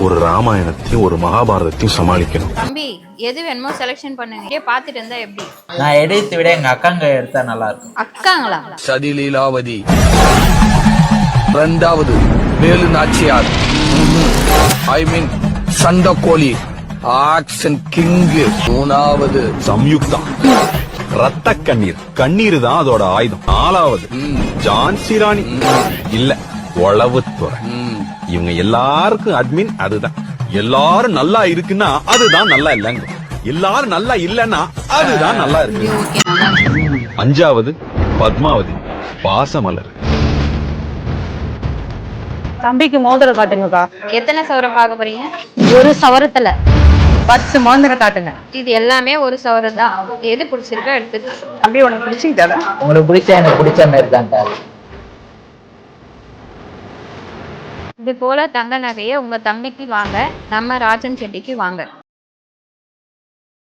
ஒரு ராமாயணத்தையும் ஒரு மகாபாரதத்தையும் சமாளிக்கணும். தம்பி எது வேணுமோ செலக்ஷன் பண்ணுங்க, பார்த்துட்டு இருந்தா எப்படி? நான் எடுத்து விட எங்க அக்காங்க எடுத்தா நல்லா இருக்கும். அக்காங்களா? சதிலீலாவதி, இரண்டாவது வேலு நாச்சியார், ஐ மீன் சண்டக்கோழி ஆக்ஷன் கிங், மூணாவது சம்யுக்தா ரத்த கண்ணீர், கண்ணீர் தான் அதோட ஆயுதம். நாலாவது ஜான்சி ராணி இல்ல உளவுத்துறை. இவங்க எல்லாருக்கும் அட்மின் அதுதான். எல்லாரும் நல்லா இருக்குன்னா அதுதான் நல்லா இல்லைங்க, எல்லாரும் நல்லா இல்லன்னா அதுதான் நல்லா இருக்கு. அஞ்சாவது பத்மாவதி பாசமலர். தம்பிக்கு மோதிரம் காட்டுங்கக்கா. எத்தனை சவரம் பார்க்க போறீங்க? ஒரு சவரத்துல 10 மோதிரம் காட்டுங்க. இது எல்லாமே ஒரு சவரம் தான். எது பிடிச்சிருக்கோ எடுத்து. தம்பி உனக்கு பிடிச்சிக்கிட்டா? உங்களுக்கு பிடிச்ச எனக்கு பிடிச்ச மாதிரி தான். இது போல தங்க நகையை உங்க தம்பிக்கு வாங்க, நம்ம ராஜன் செட்டிக்கு வாங்க.